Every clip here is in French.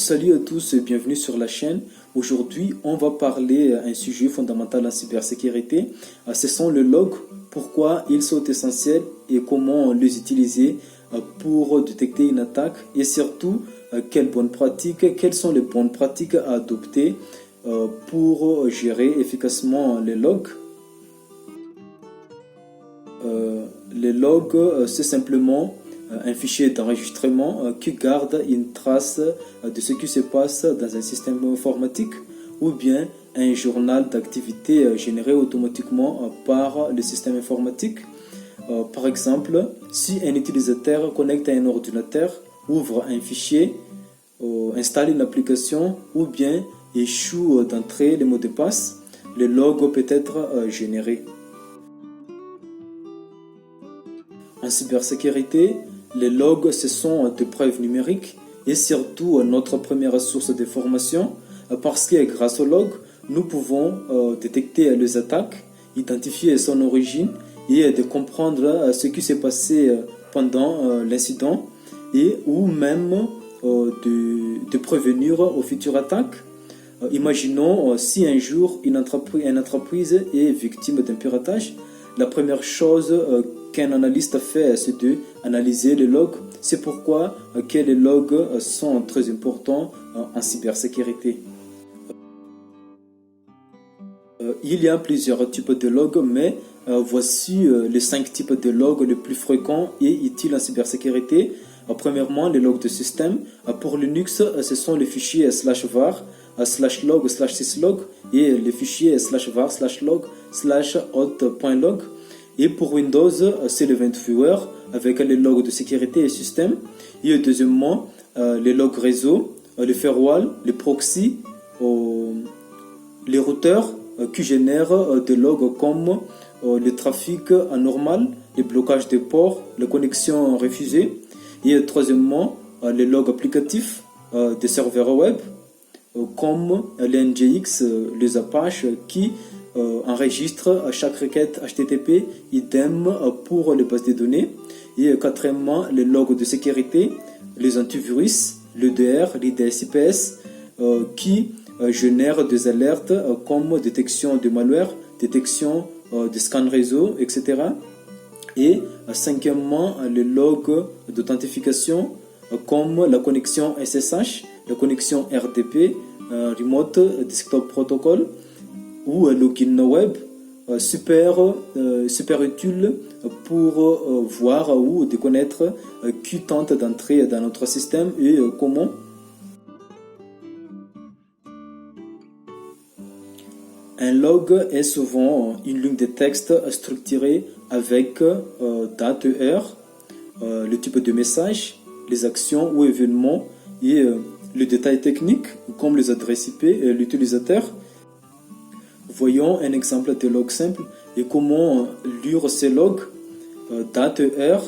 Salut à tous et bienvenue sur la chaîne. Aujourd'hui, on va parler d'un sujet fondamental en cybersécurité. Ce sont les logs, pourquoi ils sont essentiels et comment les utiliser pour détecter une attaque et surtout quelles sont les bonnes pratiques à adopter pour gérer efficacement les logs. Les logs, c'est simplement un fichier d'enregistrement qui garde une trace de ce qui se passe dans un système informatique ou bien un journal d'activité généré automatiquement par le système informatique. Par exemple, si un utilisateur connecte à un ordinateur, ouvre un fichier, installe une application ou bien échoue d'entrer les mots de passe, le log peut être généré. En cybersécurité, les logs, ce sont des preuves numériques et surtout notre première source de formation parce que grâce aux logs, nous pouvons détecter les attaques, identifier son origine et de comprendre ce qui s'est passé pendant l'incident et ou même de prévenir aux futures attaques. Imaginons si un jour une entreprise est victime d'un piratage, la première chose qu'un analyste fait, c'est d'analyser les logs. C'est pourquoi les logs sont très importants en cybersécurité. Il y a plusieurs types de logs, mais voici les 5 types de logs les plus fréquents et utiles en cybersécurité. Premièrement, les logs de système. Pour Linux, ce sont les fichiers /var, /log, /syslog et les fichiers /var, /log, /hot.log. Et pour Windows, c'est le event viewer avec les logs de sécurité et système. Et deuxièmement, les logs réseau, les firewalls, les proxys, les routeurs qui génèrent des logs comme le trafic anormal, les blocages de ports, les connexions refusées. Et troisièmement, les logs applicatifs des serveurs web comme les NGX, les Apache qui enregistre chaque requête HTTP, idem pour les bases de données. Et quatrièmement, les logs de sécurité, les antivirus, l'EDR, l'IDS-IPS qui génèrent des alertes comme détection de malware, détection de scan réseau, etc. Et cinquièmement, les logs d'authentification comme la connexion SSH, la connexion RDP, Remote Desktop Protocol, ou login web, super utile pour voir ou de connaître qui tente d'entrer dans notre système et comment. Un log est souvent une ligne de texte structurée avec date et heure, le type de message, les actions ou événements et les détails techniques comme les adresses IP et l'utilisateur. Voyons un exemple de log simple et comment lire ces logs. Date et heure,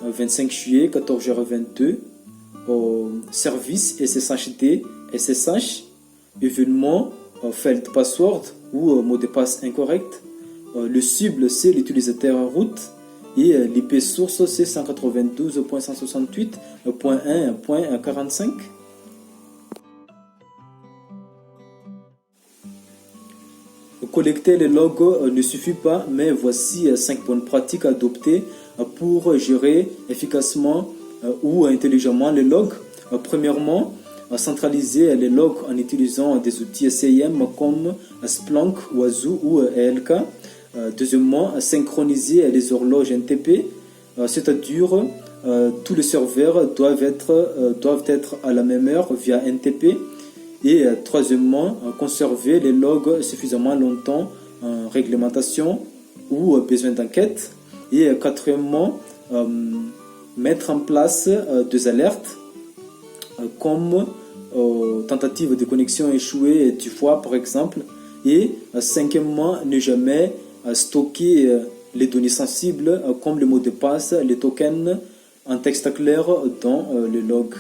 25 juillet, 14h22. Service SSHD, SSH. Événement, failed password ou mot de passe incorrect. Le cible, c'est l'utilisateur root. Et l'IP source, c'est 192.168.1.45. Collecter les logs ne suffit pas, mais voici 5 bonnes pratiques à adopter pour gérer efficacement ou intelligemment les logs. Premièrement, centraliser les logs en utilisant des outils SIEM comme Splunk, Wazoo ou ELK. Deuxièmement, synchroniser les horloges NTP, c'est-à-dire tous les serveurs doivent être à la même heure via NTP. Et troisièmement, conserver les logs suffisamment longtemps en réglementation ou besoin d'enquête. Et quatrièmement, mettre en place des alertes comme tentative de connexion échouée 10 fois par exemple. Et cinquièmement, ne jamais stocker les données sensibles comme les mots de passe, les tokens en texte clair dans les logs.